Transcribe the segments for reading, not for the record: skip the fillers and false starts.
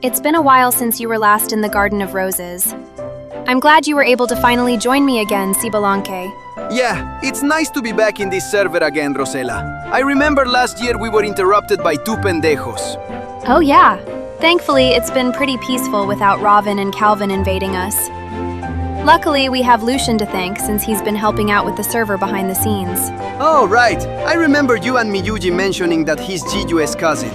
It's been a while since you were last in the Garden of Roses. I'm glad you were able to finally join me again, Cibalanque. Yeah, it's nice to be back in this server again, Rosella. I remember last year we were interrupted by two pendejos. Oh yeah. Thankfully, it's been pretty peaceful without Robin and Calvin invading us. Luckily, we have Lucian to thank since he's been helping out with the server behind the scenes. Oh, right. I remember you and Miyuji mentioning that he's Jiyue's cousin.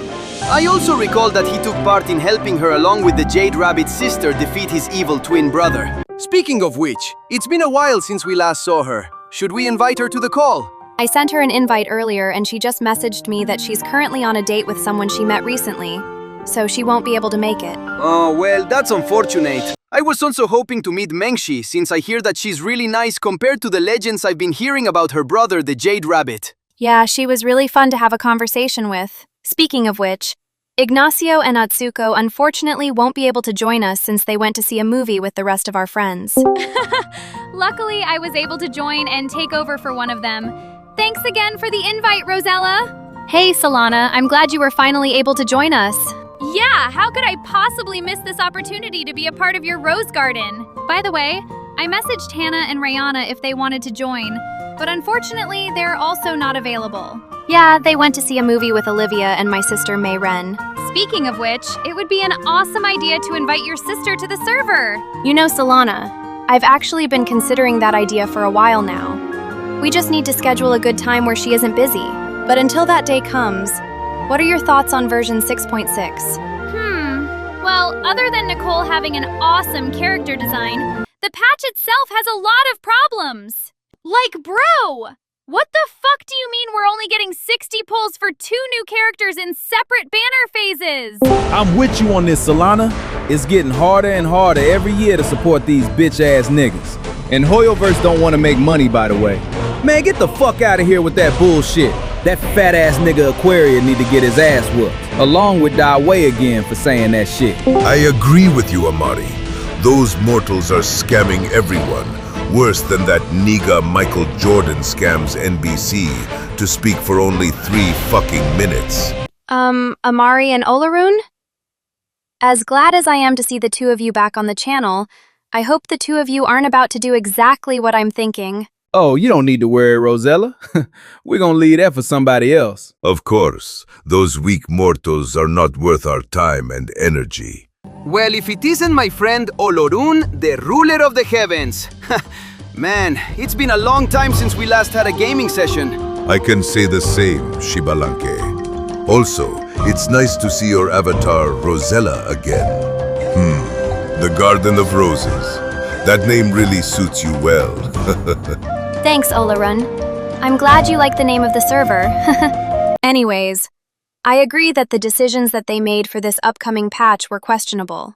I also recall that he took part in helping her along with the Jade Rabbit's sister defeat his evil twin brother. Speaking of which, it's been a while since we last saw her. Should we invite her to the call? I sent her an invite earlier and she just messaged me that she's currently on a date with someone she met recently, so she won't be able to make it. Oh, well, that's unfortunate. I was also hoping to meet Mengshi since I hear that she's really nice compared to the legends I've been hearing about her brother, the Jade Rabbit. Yeah, she was really fun to have a conversation with. Speaking of which, Ignacio and Atsuko unfortunately won't be able to join us since they went to see a movie with the rest of our friends. Luckily, I was able to join and take over for one of them. Thanks again for the invite, Rosella. Hey, Solana, I'm glad you were finally able to join us. Yeah, how could I possibly miss this opportunity to be a part of your rose garden? By the way, I messaged Hannah and Rayana if they wanted to join, but unfortunately, they're also not available. Yeah, they went to see a movie with Olivia and my sister May Ren. Speaking of which, it would be an awesome idea to invite your sister to the server. You know, Solana, I've actually been considering that idea for a while now. We just need to schedule a good time where she isn't busy. But until that day comes, what are your thoughts on version 6.6? Well, other than Nicole having an awesome character design, the patch itself has a lot of problems. Like, bro! What the fuck do you mean we're only getting 60 pulls for 2 new characters in separate banner phases? I'm with you on this, Solana. It's getting harder and harder every year to support these bitch-ass niggas. And Hoyoverse don't want to make money, by the way. Man, get the fuck out of here with that bullshit. That fat-ass nigga Aquaria need to get his ass whooped, along with Die Way again for saying that shit. I agree with you, Amari. Those mortals are scamming everyone. Worse than that nigga Michael Jordan scams NBC to speak for only 3 fucking minutes. Amari and Olorun? As glad as I am to see the two of you back on the channel, I hope the two of you aren't about to do exactly what I'm thinking. Oh, you don't need to worry, Rosella. We're gonna leave that for somebody else. Of course, those weak mortals are not worth our time and energy. Well, if it isn't my friend Olorun, the ruler of the heavens. Man, it's been a long time since we last had a gaming session. I can say the same, Shibalanque. Also, it's nice to see your avatar, Rosella, again. The Garden of Roses. That name really suits you well. Thanks, Olorun. I'm glad you like the name of the server. Anyways, I agree that the decisions that they made for this upcoming patch were questionable.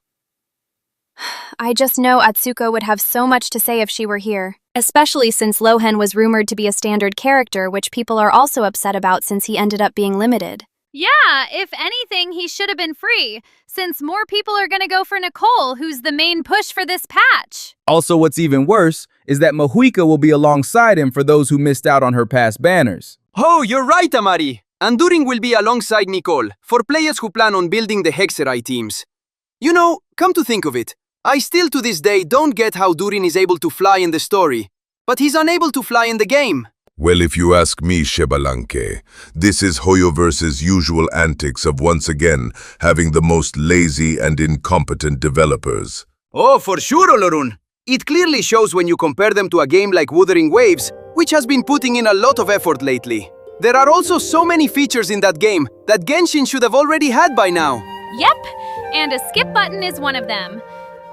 I just know Atsuko would have so much to say if she were here, especially since Lohen was rumored to be a standard character, which people are also upset about since he ended up being limited. Yeah, if anything, he should have been free, since more people are gonna go for Nicole, who's the main push for this patch. Also, what's even worse is that Mahuika will be alongside him for those who missed out on her past banners. Oh, you're right, Amari. And Durin will be alongside Nicole, for players who plan on building the Hexerai teams. You know, come to think of it, I still to this day don't get how Durin is able to fly in the story, but he's unable to fly in the game. Well, if you ask me, Shibalanque, this is Hoyoverse's usual antics of once again having the most lazy and incompetent developers. Oh, for sure, Olorun. It clearly shows when you compare them to a game like Wuthering Waves, which has been putting in a lot of effort lately. There are also so many features in that game that Genshin should have already had by now. Yep, and a skip button is one of them.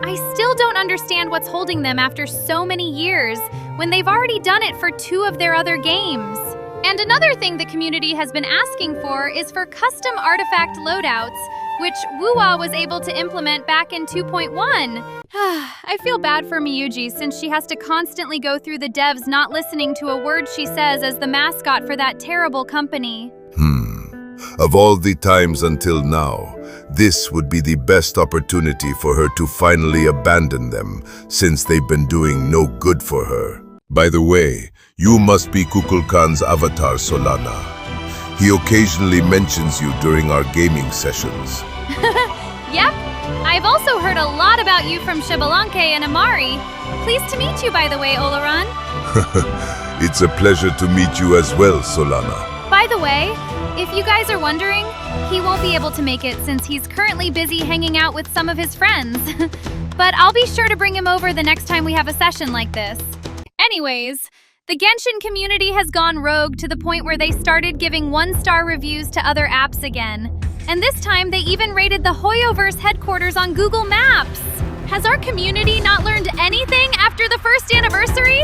I still don't understand what's holding them after so many years when they've already done it for 2 of their other games. And another thing the community has been asking for is for custom artifact loadouts, which Wuwa was able to implement back in 2.1. I feel bad for Miyuji since she has to constantly go through the devs not listening to a word she says as the mascot for that terrible company. Of all the times until now, this would be the best opportunity for her to finally abandon them, since they've been doing no good for her. By the way, you must be Kukulkan's avatar, Solana. He occasionally mentions you during our gaming sessions. Yep, I've also heard a lot about you from Shibalanke and Amari. Pleased to meet you, by the way, Olorun. It's a pleasure to meet you as well, Solana. By the way, if you guys are wondering, he won't be able to make it since he's currently busy hanging out with some of his friends. But I'll be sure to bring him over the next time we have a session like this. Anyways, the Genshin community has gone rogue to the point where they started giving 1-star reviews to other apps again. And this time, they even rated the Hoyoverse headquarters on Google Maps. Has our community not learned anything after the first anniversary?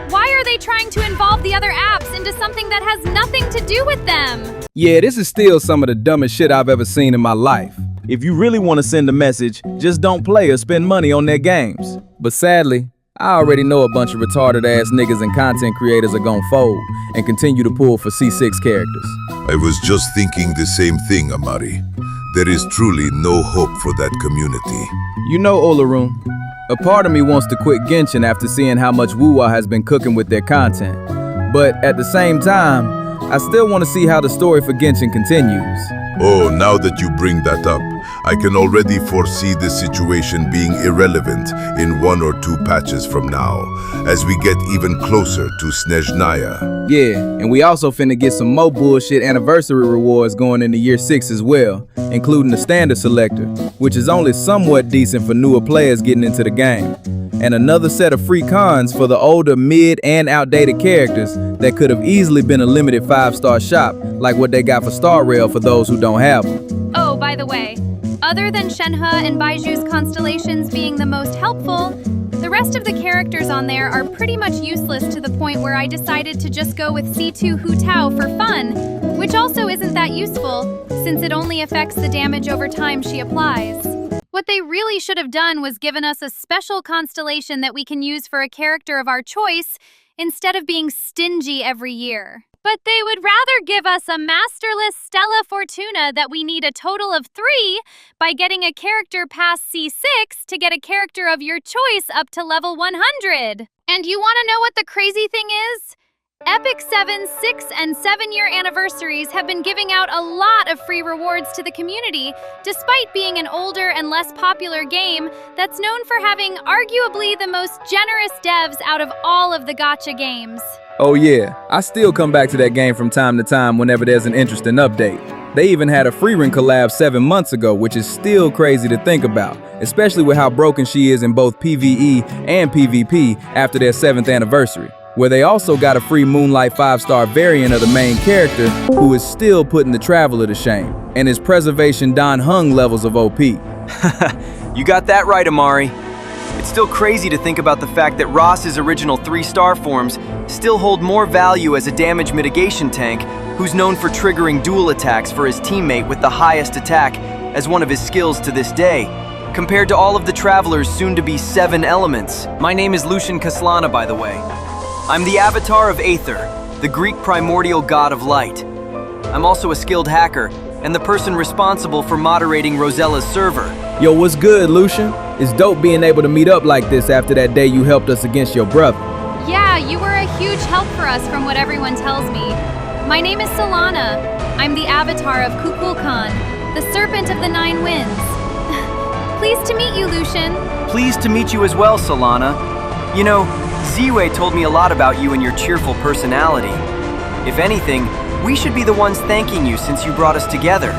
Why are they trying to involve the other apps into something that has nothing to do with them? Yeah, this is still some of the dumbest shit I've ever seen in my life. If you really want to send a message, just don't play or spend money on their games. But sadly, I already know a bunch of retarded ass niggas and content creators are gonna fold and continue to pull for C6 characters. I was just thinking the same thing, Amari. There is truly no hope for that community. You know, Olorun, a part of me wants to quit Genshin after seeing how much Wuwa has been cooking with their content. But at the same time, I still want to see how the story for Genshin continues. Oh, now that you bring that up, I can already foresee the situation being irrelevant in 1 or 2 patches from now, as we get even closer to Snezhnaya. Yeah, and we also finna get some more bullshit anniversary rewards going into year 6 as well, including the standard selector, which is only somewhat decent for newer players getting into the game. And another set of free cons for the older, mid, and outdated characters that could have easily been a limited 5-star shop, like what they got for Star Rail for those who don't have them. Oh, by the way, other than Shenhe and Baiju's constellations being the most helpful, the rest of the characters on there are pretty much useless to the point where I decided to just go with C2 Hu Tao for fun, which also isn't that useful, since it only affects the damage over time she applies. What they really should have done was given us a special constellation that we can use for a character of our choice instead of being stingy every year. But they would rather give us a masterless Stella Fortuna that we need a total of 3 by getting a character past C6 to get a character of your choice up to level 100. And you want to know what the crazy thing is? Epic 7's 6 and 7-year anniversaries have been giving out a lot of free rewards to the community, despite being an older and less popular game that's known for having arguably the most generous devs out of all of the gacha games. Oh yeah, I still come back to that game from time to time whenever there's an interesting update. They even had a Furina collab 7 months ago, which is still crazy to think about, especially with how broken she is in both PvE and PvP after their 7th anniversary, where they also got a free Moonlight 5-star variant of the main character who is still putting the Traveler to shame, and his Preservation Dan Hung levels of OP. You got that right, Amari. It's still crazy to think about the fact that Ross's original 3-star forms still hold more value as a damage mitigation tank who's known for triggering dual attacks for his teammate with the highest attack as one of his skills to this day, compared to all of the Traveler's soon-to-be 7 elements. My name is Lucian Kaslana, by the way. I'm the avatar of Aether, the Greek primordial god of light. I'm also a skilled hacker and the person responsible for moderating Rosella's server. Yo, what's good, Lucian? It's dope being able to meet up like this after that day you helped us against your brother. Yeah, you were a huge help for us from what everyone tells me. My name is Solana. I'm the avatar of Kukulkan, the Serpent of the 9 Winds. Pleased to meet you, Lucian. Pleased to meet you as well, Solana. You know, Ziwei told me a lot about you and your cheerful personality. If anything, we should be the ones thanking you since you brought us together.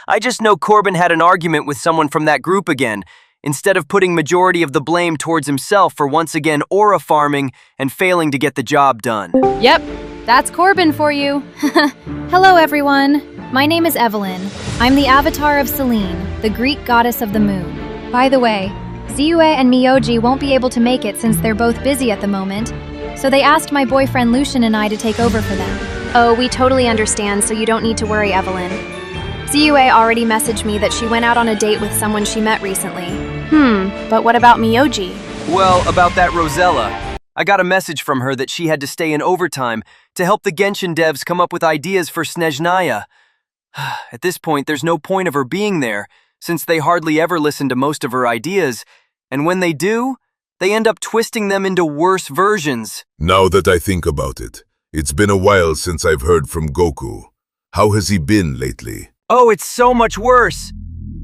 I just know Corbin had an argument with someone from that group again, instead of putting majority of the blame towards himself for once again aura farming and failing to get the job done. Yep, that's Corbin for you. Hello, everyone. My name is Evelyn. I'm the avatar of Selene, the Greek goddess of the moon. By the way, Ziwei and Miyoji won't be able to make it since they're both busy at the moment, so they asked my boyfriend Lucian and I to take over for them. Oh, we totally understand, so you don't need to worry, Evelyn. Ziwei already messaged me that she went out on a date with someone she met recently. But what about Miyoji? Well, about that Rosella. I got a message from her that she had to stay in overtime to help the Genshin devs come up with ideas for Snezhnaya. At this point, there's no point of her being there, since they hardly ever listen to most of her ideas, and when they do, they end up twisting them into worse versions. Now that I think about it, it's been a while since I've heard from Goku. How has he been lately? Oh, it's so much worse.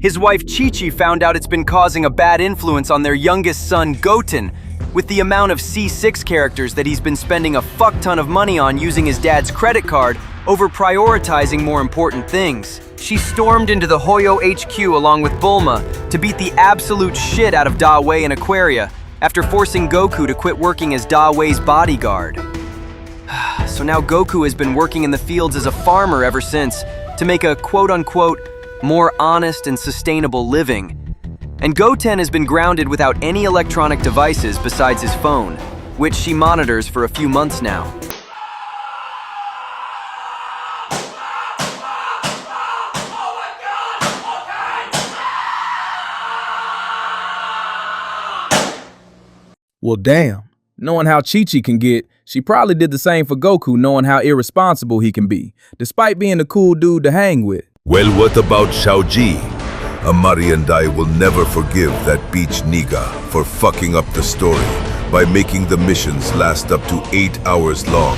His wife Chi-Chi found out it's been causing a bad influence on their youngest son Goten, with the amount of C6 characters that he's been spending a fuck ton of money on using his dad's credit card over prioritizing more important things. She stormed into the Hoyo HQ along with Bulma to beat the absolute shit out of Da Wei and Aquaria after forcing Goku to quit working as Da Wei's bodyguard. So now Goku has been working in the fields as a farmer ever since to make a quote-unquote more honest and sustainable living. And Goten has been grounded without any electronic devices besides his phone, which she monitors for a few months now. Well, damn. Knowing how Chi-Chi can get, she probably did the same for Goku, knowing how irresponsible he can be, despite being a cool dude to hang with. Well, what about Xiaoji? Amari and I will never forgive that beach nigga for fucking up the story by making the missions last up to 8 hours long,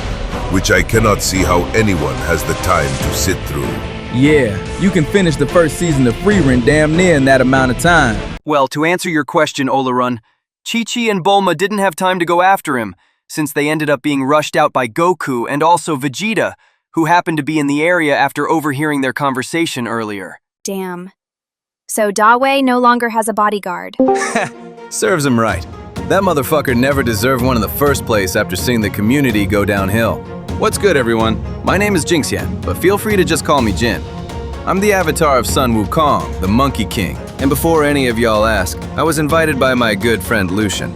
which I cannot see how anyone has the time to sit through. Yeah, you can finish the first season of Furina damn near in that amount of time. Well, to answer your question, Olorun, Chi-Chi and Bulma didn't have time to go after him, since they ended up being rushed out by Goku and also Vegeta, who happened to be in the area after overhearing their conversation earlier. Damn. So Da Wei no longer has a bodyguard. Serves him right. That motherfucker never deserved one in the first place after seeing the community go downhill. What's good, everyone? My name is Jinxian, but feel free to just call me Jin. I'm the avatar of Sun Wukong, the Monkey King. And before any of y'all ask, I was invited by my good friend Lucian.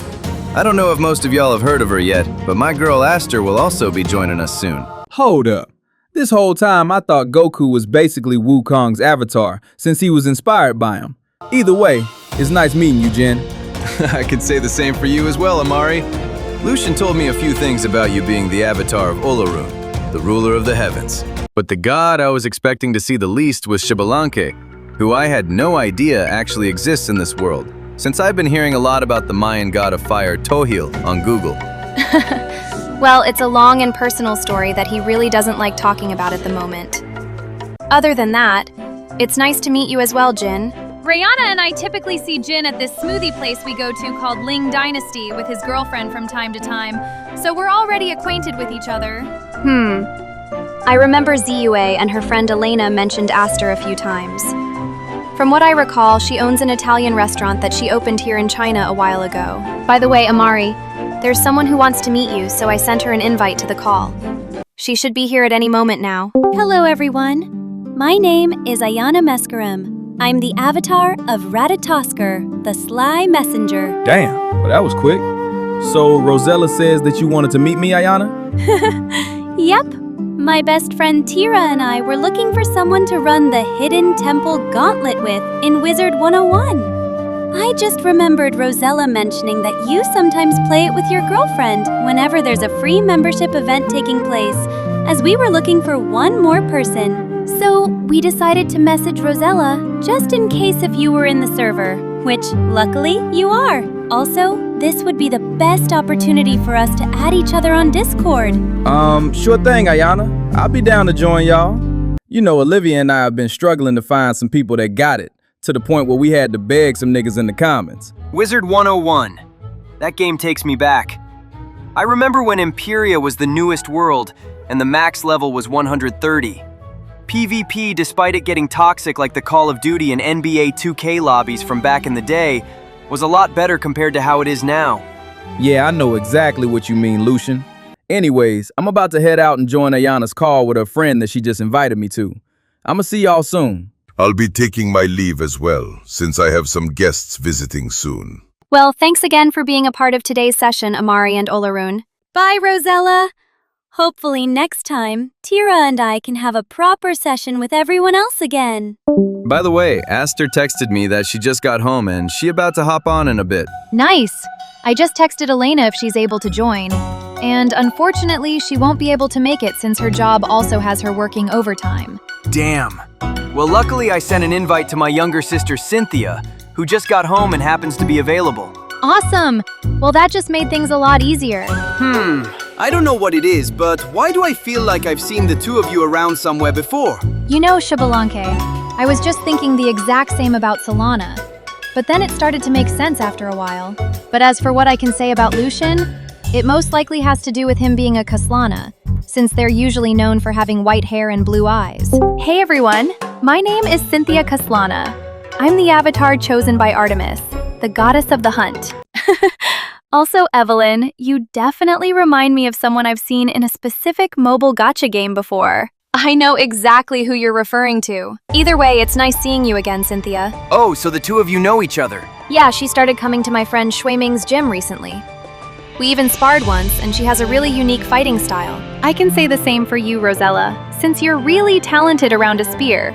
I don't know if most of y'all have heard of her yet, but my girl Aster will also be joining us soon. Hold up. This whole time I thought Goku was basically Wukong's avatar, since he was inspired by him. Either way, it's nice meeting you, Jin. I could say the same for you as well, Amari. Lucian told me a few things about you being the avatar of Olorun, the ruler of the heavens. But the god I was expecting to see the least was Xbalanque, who I had no idea actually exists in this world, since I've been hearing a lot about the Mayan god of fire Toil on Google. Well, it's a long and personal story that he really doesn't like talking about at the moment. Other than that, it's nice to meet you as well, Jin. Rihanna and I typically see Jin at this smoothie place we go to called Ling Dynasty with his girlfriend from time to time, so we're already acquainted with each other. I remember Ziyue and her friend Elena mentioned Aster a few times. From what I recall, she owns an Italian restaurant that she opened here in China a while ago. By the way, Amari, there's someone who wants to meet you, so I sent her an invite to the call. She should be here at any moment now. Hello, everyone. My name is Ayana Meskarim. I'm the avatar of Ratatosker, the Sly Messenger. Damn, well that was quick. So Rosella says that you wanted to meet me, Ayana? Yep. My best friend Tira and I were looking for someone to run the Hidden Temple Gauntlet with in Wizard 101. I just remembered Rosella mentioning that you sometimes play it with your girlfriend whenever there's a free membership event taking place, as we were looking for one more person. So we decided to message Rosella just in case if you were in the server, which luckily you are. Also, this would be the best opportunity for us to add each other on Discord. Sure thing, Ayana. I'll be down to join y'all. You know, Olivia and I have been struggling to find some people that got it, to the point where we had to beg some niggas in the comments. Wizard 101. That game takes me back. I remember when Imperia was the newest world, and the max level was 130. PvP, despite it getting toxic like the Call of Duty and NBA 2K lobbies from back in the day, was a lot better compared to how it is now. Yeah, I know exactly what you mean, Lucian. Anyways, I'm about to head out and join Ayana's call with her friend that she just invited me to. I'ma see y'all soon. I'll be taking my leave as well, since I have some guests visiting soon. Well, thanks again for being a part of today's session, Amari and Olorun. Bye, Rosella. Hopefully next time, Tira and I can have a proper session with everyone else again. By the way, Aster texted me that she just got home and she about to hop on in a bit. Nice! I just texted Elena if she's able to join. And unfortunately, she won't be able to make it since her job also has her working overtime. Damn. Well, luckily I sent an invite to my younger sister Cynthia, who just got home and happens to be available. Awesome! Well, that just made things a lot easier. I don't know what it is, but why do I feel like I've seen the two of you around somewhere before? You know Xbalanque. I was just thinking the exact same about Solana. But then it started to make sense after a while. But as for what I can say about Lucian, it most likely has to do with him being a Kaslana, since they're usually known for having white hair and blue eyes. Hey everyone, my name is Cynthia Kaslana. I'm the avatar chosen by Artemis, the goddess of the hunt. Also, Evelyn, you definitely remind me of someone I've seen in a specific mobile gacha game before. I know exactly who you're referring to. Either way, it's nice seeing you again, Cynthia. Oh, so the two of you know each other. Yeah, she started coming to my friend Shui Ming's gym recently. We even sparred once, and she has a really unique fighting style. I can say the same for you, Rosella, since you're really talented around a spear.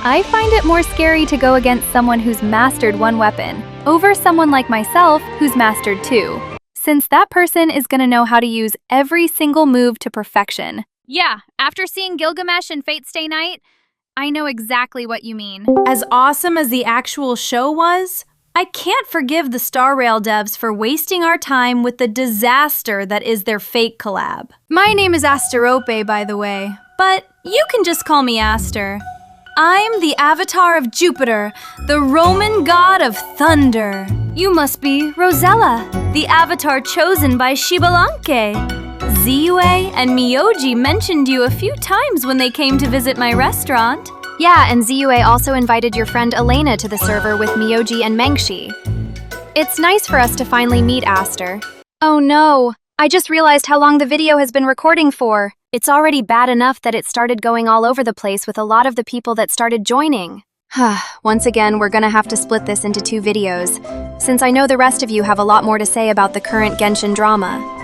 I find it more scary to go against someone who's mastered one weapon over someone like myself who's mastered two, since that person is gonna know how to use every single move to perfection. Yeah, after seeing Gilgamesh and Fate Stay Night, I know exactly what you mean. As awesome as the actual show was, I can't forgive the Star Rail devs for wasting our time with the disaster that is their Fate collab. My name is Asterope, by the way, but you can just call me Aster. I'm the avatar of Jupiter, the Roman god of thunder. You must be Rosella, the avatar chosen by Shibalanke. Ziyue and Miyoji mentioned you a few times when they came to visit my restaurant. Yeah, and Ziyue also invited your friend Elena to the server with Miyoji and Mengshi. It's nice for us to finally meet Aster. Oh no, I just realized how long the video has been recording for. It's already bad enough that it started going all over the place with a lot of the people that started joining. Once again, we're gonna have to split this into 2 videos, since I know the rest of you have a lot more to say about the current Genshin drama.